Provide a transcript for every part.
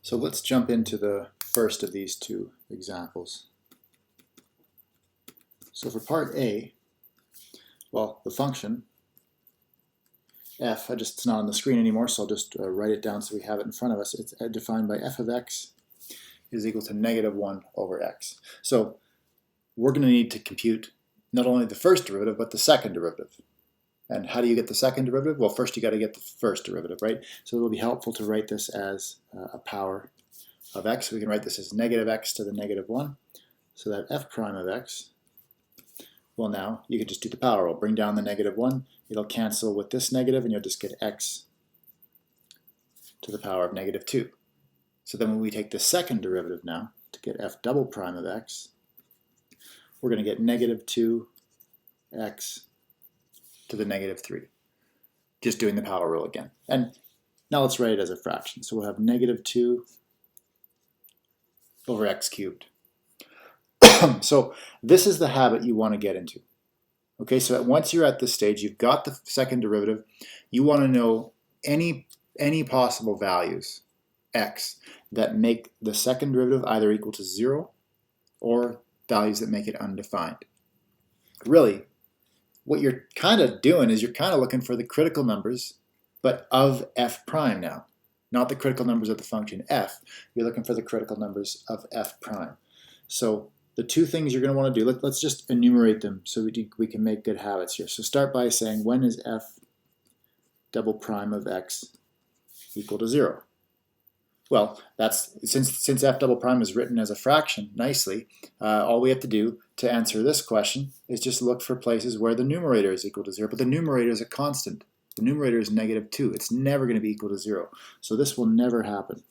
So let's jump into the first of these two examples. So for part A, well, the function f, it's not on the screen anymore, so I'll just write it down so we have it in front of us. It's defined by f of x is equal to -1 over x. So we're going to need to compute not only the first derivative, but the second derivative. And how do you get the second derivative? Well, first you got to get the first derivative, right? So it'll be helpful to write this as a power of x. We can write this as -x to the -1. So that f prime of x, well, now you can just do the power rule. Bring down the -1. It'll cancel with this negative, and you'll just get x to the power of -2. So then when we take the second derivative now to get f double prime of x, we're going to get -2x to the -3. Just doing the power rule again. And now let's write it as a fraction. So we'll have -2 over x cubed. So this is the habit you want to get into. Okay, so once you're at this stage, you've got the second derivative, you want to know any possible values, x, that make the second derivative either equal to 0 or values that make it undefined. Really, what you're kind of doing is you're kind of looking for the critical numbers, but of f prime now. Not the critical numbers of the function f, you're looking for the critical numbers of f prime. So the two things you're going to want to do, let's just enumerate them so we can make good habits here. So start by saying, when is f double prime of x equal to 0? Well, that's since f double prime is written as a fraction nicely, all we have to do to answer this question is just look for places where the numerator is equal to 0, but the numerator is a constant. The numerator is -2. It's never going to be equal to 0. So this will never happen.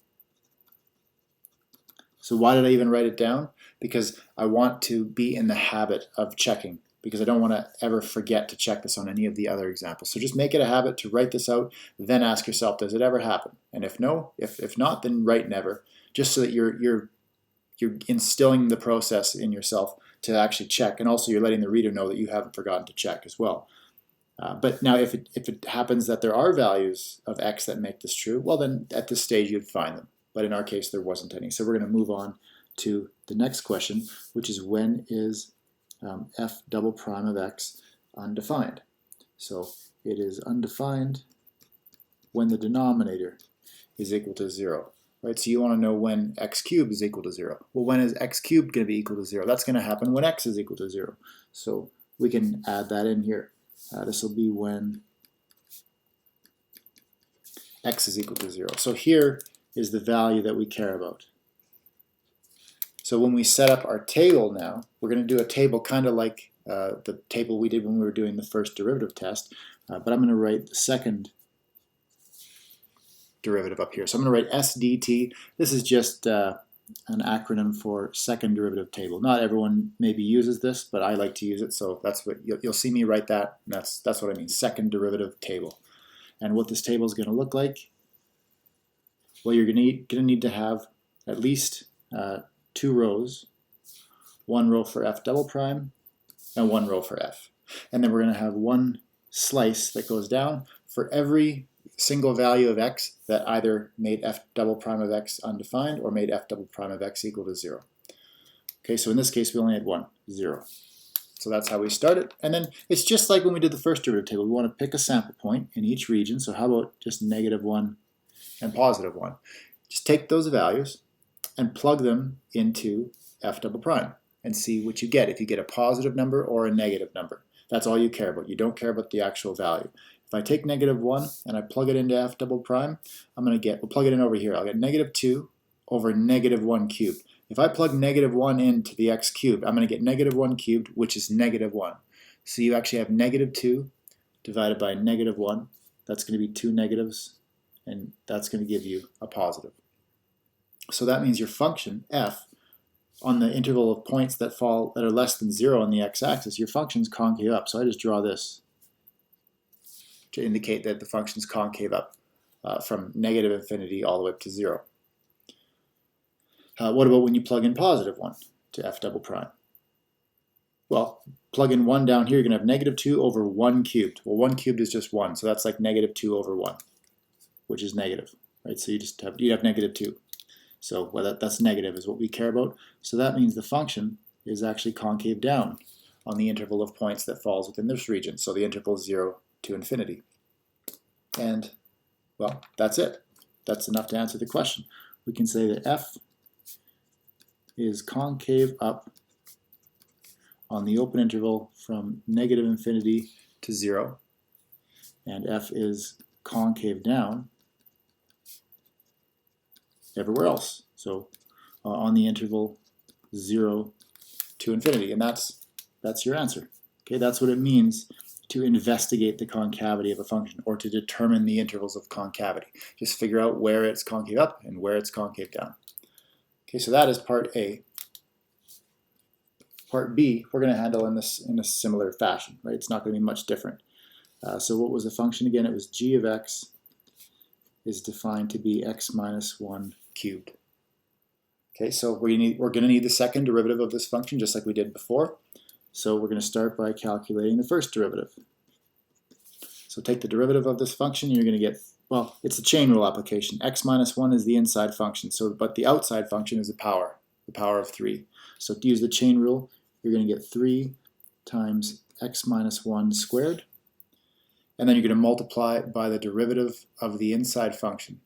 So why did I even write it down? Because I want to be in the habit of checking, because I don't want to ever forget to check this on any of the other examples. So just make it a habit to write this out, then ask yourself, does it ever happen? And if no, if not, then write never, just so that you're instilling the process in yourself to actually check, and also you're letting the reader know that you haven't forgotten to check as well. But now if it happens that there are values of x that make this true, well then at this stage you'd find them. But in our case there wasn't any. So we're going to move on to the next question, which is, when is f double prime of x undefined? So it is undefined when the denominator is equal to 0. Right? So you want to know when x cubed is equal to 0. Well, when is x cubed going to be equal to 0? That's going to happen when x is equal to 0. So we can add that in here. This will be when x is equal to 0. So here is the value that we care about. So when we set up our table now, we're going to do a table kind of like the table we did when we were doing the first derivative test, but I'm going to write the second derivative up here. So I'm going to write SDT. This is just an acronym for second derivative table. Not everyone maybe uses this, but I like to use it, so that's what you'll see me write that. That's what I mean, second derivative table. And what this table is going to look like, well, you're going to need to have at least 2 rows, 1 row for f double prime and 1 row for f. And then we're going to have 1 slice that goes down for every single value of x that either made f double prime of x undefined or made f double prime of x equal to 0. Okay, so in this case we only had 1, 0. So that's how we start it. And then it's just like when we did the first derivative table. We want to pick a sample point in each region. So how about just -1 and +1? Just take those values and plug them into f double prime and see what you get, if you get a positive number or a negative number. That's all you care about. You don't care about the actual value. If I take -1 and I plug it into f double prime, I'm going to get, we'll plug it in over here, I'll get -2 over -1 cubed. If I plug -1 into the x cubed, I'm going to get -1 cubed, which is -1. So you actually have -2 divided by -1. That's going to be 2 negatives, and that's going to give you a positive. So that means your function f, on the interval of points that are less than 0 on the x-axis, your function's concave up. So I just draw this to indicate that the function's concave up from -infinity all the way up to 0. What about when you plug in +1 to f double prime? Well, plug in 1 down here, you're going to have -2 over 1 cubed. Well, 1 cubed is just 1, so that's like -2 over 1, which is negative, right? So you have -2. So that's negative is what we care about. So that means the function is actually concave down on the interval of points that falls within this region. So the interval is 0 to infinity. And, well, that's it. That's enough to answer the question. We can say that f is concave up on the open interval from negative infinity to 0, and f is concave down everywhere else. So on the interval 0 to infinity, and that's your answer. Okay, that's what it means to investigate the concavity of a function, or to determine the intervals of concavity. Just figure out where it's concave up and where it's concave down. Okay, so that is part A. Part B, we're going to handle in a similar fashion, right? It's not going to be much different. So what was the function again? It was g of x is defined to be x minus 1 cubed. Okay, so we're going to need the second derivative of this function, just like we did before. So we're going to start by calculating the first derivative. So take the derivative of this function, and you're going to get, well, it's a chain rule application. X minus 1 is the inside function, but the outside function is the power of 3. So to use the chain rule, you're going to get 3 times x minus 1 squared, and then you're going to multiply by the derivative of the inside function.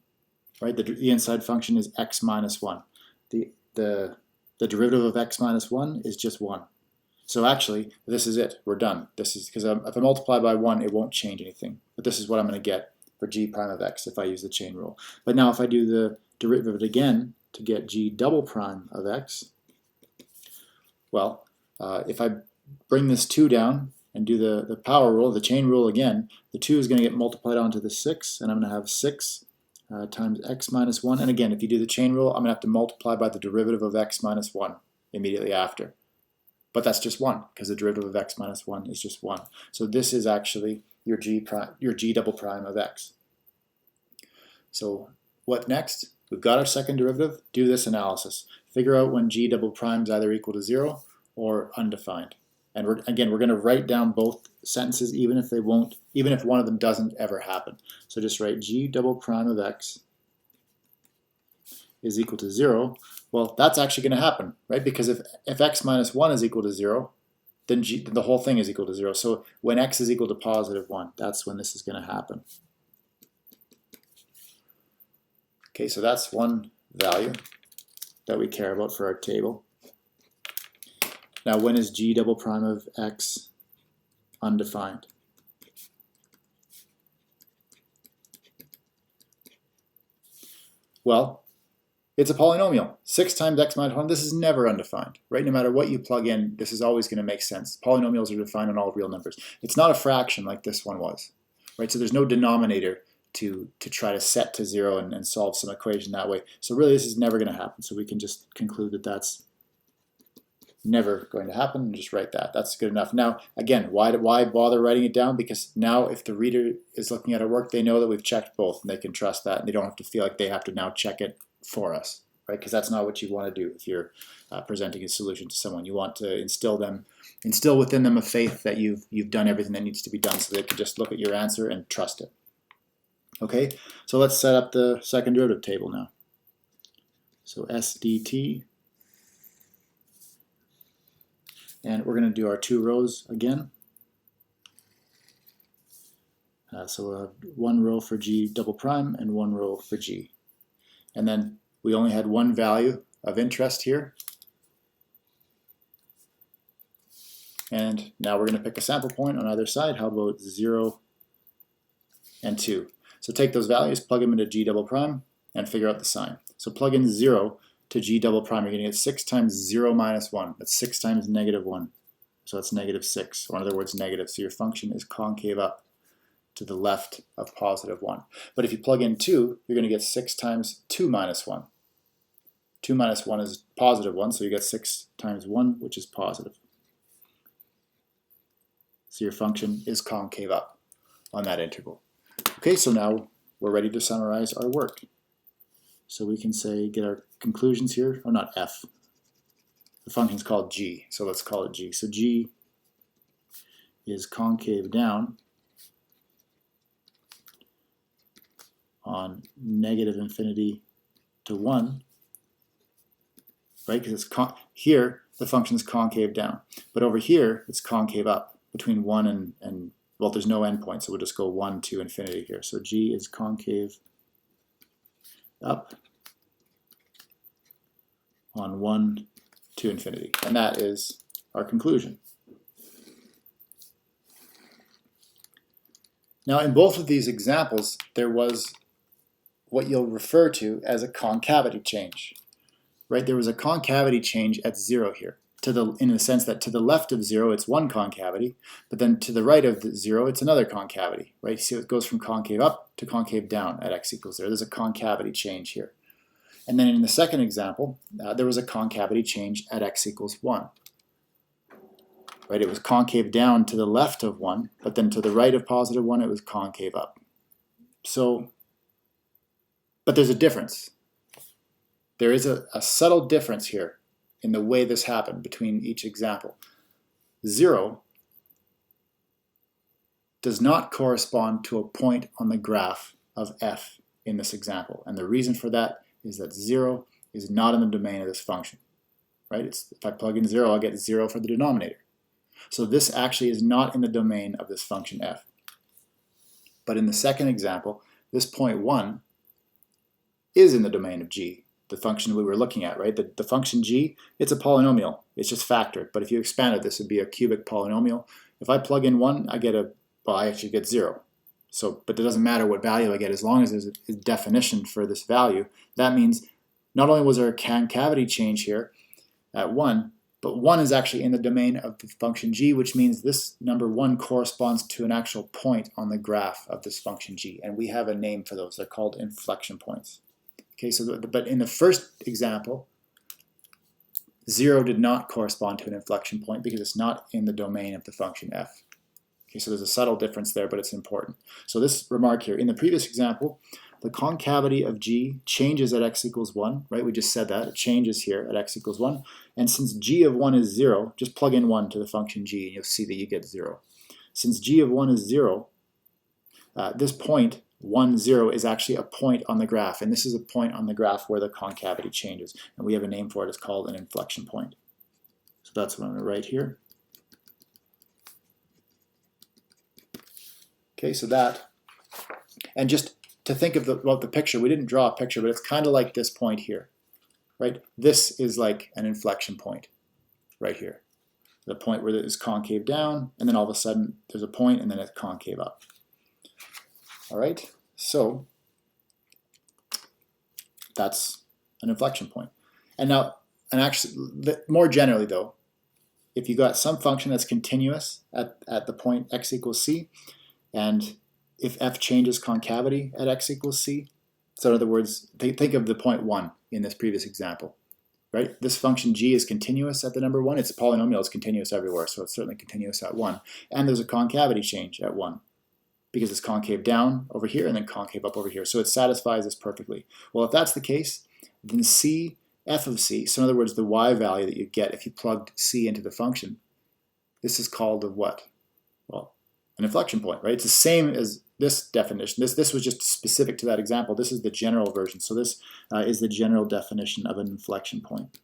Right? The inside function is x minus 1. The derivative of x minus 1 is just 1. So actually, this is it. We're done. This is because if I multiply by 1, it won't change anything. But this is what I'm going to get for g prime of x if I use the chain rule. But now if I do the derivative again to get g double prime of x, well, if I bring this 2 down and do the power rule, the chain rule again, the 2 is going to get multiplied onto the 6, and I'm going to have 6 times x minus 1. And again, if you do the chain rule, I'm going to have to multiply by the derivative of x minus 1 immediately after. But that's just 1, because the derivative of x minus 1 is just 1. So this is actually your g double prime of x. So what next? We've got our second derivative. Do this analysis. Figure out when g double prime is either equal to 0 or undefined. And we're going to write down both sentences, even if one of them doesn't ever happen. So just write g double prime of x is equal to 0. Well, that's actually going to happen, right? Because if x minus 1 is equal to 0, then the whole thing is equal to 0. So when x is equal to positive 1, that's when this is going to happen. Okay, so that's one value that we care about for our table. Now, when is g double prime of x undefined? Well, it's a polynomial. 6 times x minus 1, this is never undefined, right? No matter what you plug in, this is always going to make sense. Polynomials are defined on all real numbers. It's not a fraction like this one was, right? So there's no denominator to try to set to 0 and solve some equation that way. So really, this is never going to happen. So we can just conclude that that's never going to happen, and just write that. That's good enough. Now, again, why bother writing it down? Because now if the reader is looking at our work, they know that we've checked both, and they can trust that, and they don't have to feel like they have to now check it for us, right? Because that's not what you want to do if you're presenting a solution to someone. You want to instill within them a faith that you've done everything that needs to be done, so they can just look at your answer and trust it. Okay, so let's set up the second derivative table now. So s dt. And we're going to do our 2 rows again. So we'll have 1 row for g double prime and 1 row for g. And then we only had one value of interest here. And now we're going to pick a sample point on either side. How about 0 and 2? So take those values, plug them into g double prime, and figure out the sign. So plug in 0 to g double prime, you're going to get 6 times 0 minus 1. That's 6 times negative 1. So that's negative 6, or in other words, negative. So your function is concave up to the left of positive 1. But if you plug in 2, you're going to get 6 times 2 minus 1. 2 minus 1 is positive 1, so you get 6 times 1, which is positive. So your function is concave up on that interval. Okay, so now we're ready to summarize our work. So we can say, get our conclusions here, or not f. The function's called g, so let's call it g. So g is concave down on negative infinity to 1 right? Because it's here the function is concave down, but over here it's concave up between 1 and well, there's no endpoint, so we'll just go 1 to infinity here. So g is concave up on 1 to infinity, and that is our conclusion. Now, in both of these examples, there was what you'll refer to as a concavity change, right? There was a concavity change at 0 here, in the sense that to the left of 0, it's one concavity, but then to the right of the 0, it's another concavity, right? So it goes from concave up to concave down at x equals 0. There's a concavity change here. And then in the second example, there was a concavity change at x equals 1. Right? It was concave down to the left of 1, but then to the right of positive 1, it was concave up. So, but there's a difference. There is a subtle difference here in the way this happened between each example. 0 does not correspond to a point on the graph of f in this example. And the reason for that is that 0 is not in the domain of this function. Right? If I plug in 0, I'll get 0 for the denominator. So this actually is not in the domain of this function f. But in the second example, this point 1 is in the domain of g, the function we were looking at, right? The function g, it's a polynomial. It's just factored. But if you expanded this, it would be a cubic polynomial. If I plug in 1, I actually get 0. So, but it doesn't matter what value I get as long as there's a definition for this value. That means not only was there a concavity change here at 1, but 1 is actually in the domain of the function g, which means this number 1 corresponds to an actual point on the graph of this function g. And we have a name for those. They're called inflection points. Okay, so but in the first example, 0 did not correspond to an inflection point because it's not in the domain of the function f. Okay, so there's a subtle difference there, but it's important. So this remark here, in the previous example, the concavity of g changes at x equals 1, right? We just said that. It changes here at x equals 1. And since g of 1 is 0, just plug in 1 to the function g, and you'll see that you get 0. Since g of 1 is 0, this point, 1, 0, is actually a point on the graph. And this is a point on the graph where the concavity changes. And we have a name for it. It's called an inflection point. So that's what I'm going to write here. Okay, so that, and just to think of the picture, we didn't draw a picture, but it's kind of like this point here, right? This is like an inflection point right here. The point where it is concave down, and then all of a sudden there's a point, and then it's concave up. All right, so that's an inflection point. And now, and actually, more generally though, if you got some function that's continuous at the point x equals c, and if f changes concavity at x equals c, so in other words, think of the point 1 in this previous example, right? This function g is continuous at the number 1. It's a polynomial, it's continuous everywhere, so it's certainly continuous at 1. And there's a concavity change at 1, because it's concave down over here and then concave up over here. So it satisfies this perfectly. Well, if that's the case, then c, f of c, so in other words, the y value that you get if you plugged c into the function, this is called a what? Well, an inflection point, right? It's the same as this definition. This was just specific to that example. This is the general version. So this is the general definition of an inflection point.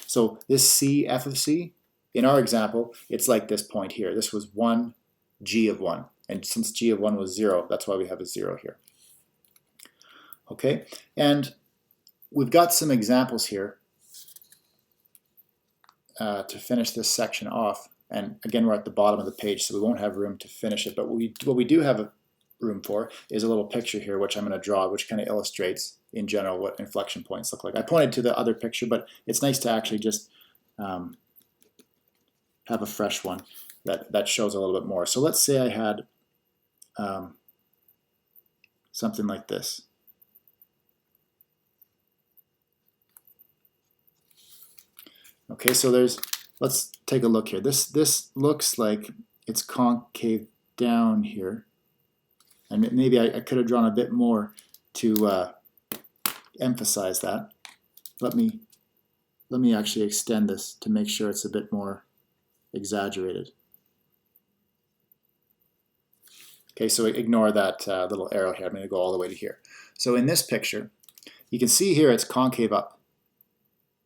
So this c, f of c, in our example, it's like this point here. This was 1, g of 1. And since g of 1 was 0, that's why we have a 0 here. Okay, and we've got some examples here to finish this section off. And again, we're at the bottom of the page, so we won't have room to finish it. But what we do have room for is a little picture here, which I'm going to draw, which kind of illustrates, in general, what inflection points look like. I pointed to the other picture, but it's nice to actually just have a fresh one that shows a little bit more. So let's say I had something like this. Okay, so let's take a look here. This looks like it's concave down here, and maybe I could have drawn a bit more to emphasize that. Let me actually extend this to make sure it's a bit more exaggerated. Okay, so ignore that little arrow here. I'm going to go all the way to here. So in this picture, you can see here it's concave up,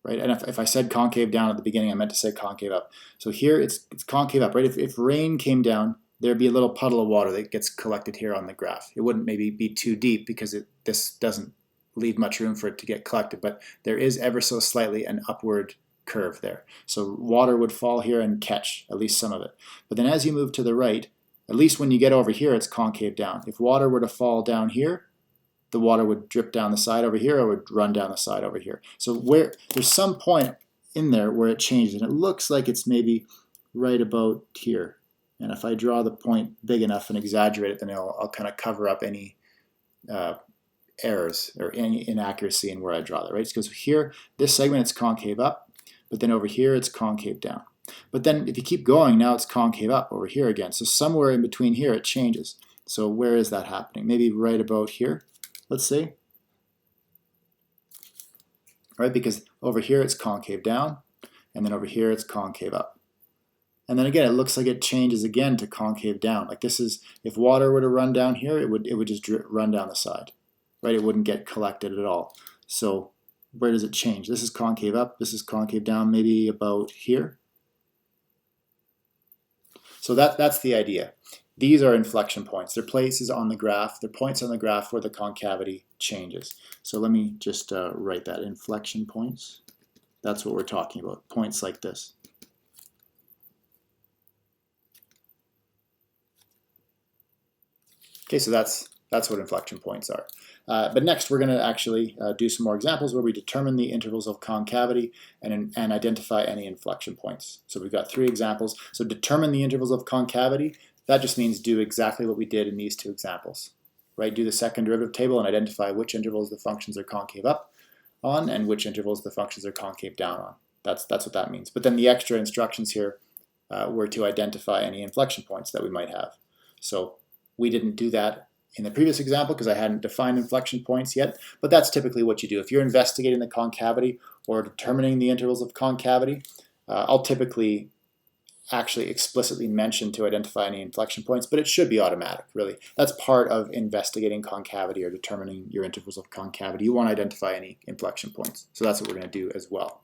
right? And if I said concave down at the beginning, I meant to say concave up. So here it's concave up, right? If rain came down, there'd be a little puddle of water that gets collected here on the graph. It wouldn't maybe be too deep because this doesn't leave much room for it to get collected, but there is ever so slightly an upward curve there. So water would fall here and catch at least some of it. But then as you move to the right, at least when you get over here, it's concave down. If water were to fall down here, the water would drip down the side over here or would run down the side over here. So there's some point in there where it changes, and it looks like it's maybe right about here. And if I draw the point big enough and exaggerate it, then I'll kind of cover up any errors or any inaccuracy in where I draw that, right? Because here, this segment, it's concave up, but then over here, it's concave down. But then if you keep going, now it's concave up over here again. So somewhere in between here, it changes. So where is that happening? Maybe right about here, let's say. Right, because over here, it's concave down, and then over here, it's concave up. And then again, it looks like it changes again to concave down. Like this is, if water were to run down here, it would just run down the side. Right, it wouldn't get collected at all. So where does it change? This is concave up, this is concave down, maybe about here. So that's the idea. These are inflection points. They're places on the graph, they're points on the graph where the concavity changes. So let me just write that, inflection points. That's what we're talking about, points like this. Okay, so that's what inflection points are. But next we're going to actually do some more examples where we determine the intervals of concavity and identify any inflection points. So we've got 3 examples. So determine the intervals of concavity, that just means do exactly what we did in these 2 examples. Right? Do the second derivative table and identify which intervals the functions are concave up on and which intervals the functions are concave down on. That's what that means. But then the extra instructions here were to identify any inflection points that we might have. So we didn't do that in the previous example because I hadn't defined inflection points yet, but that's typically what you do. If you're investigating the concavity or determining the intervals of concavity, I'll typically actually explicitly mention to identify any inflection points, but it should be automatic, really. That's part of investigating concavity or determining your intervals of concavity. You want to identify any inflection points, so that's what we're going to do as well.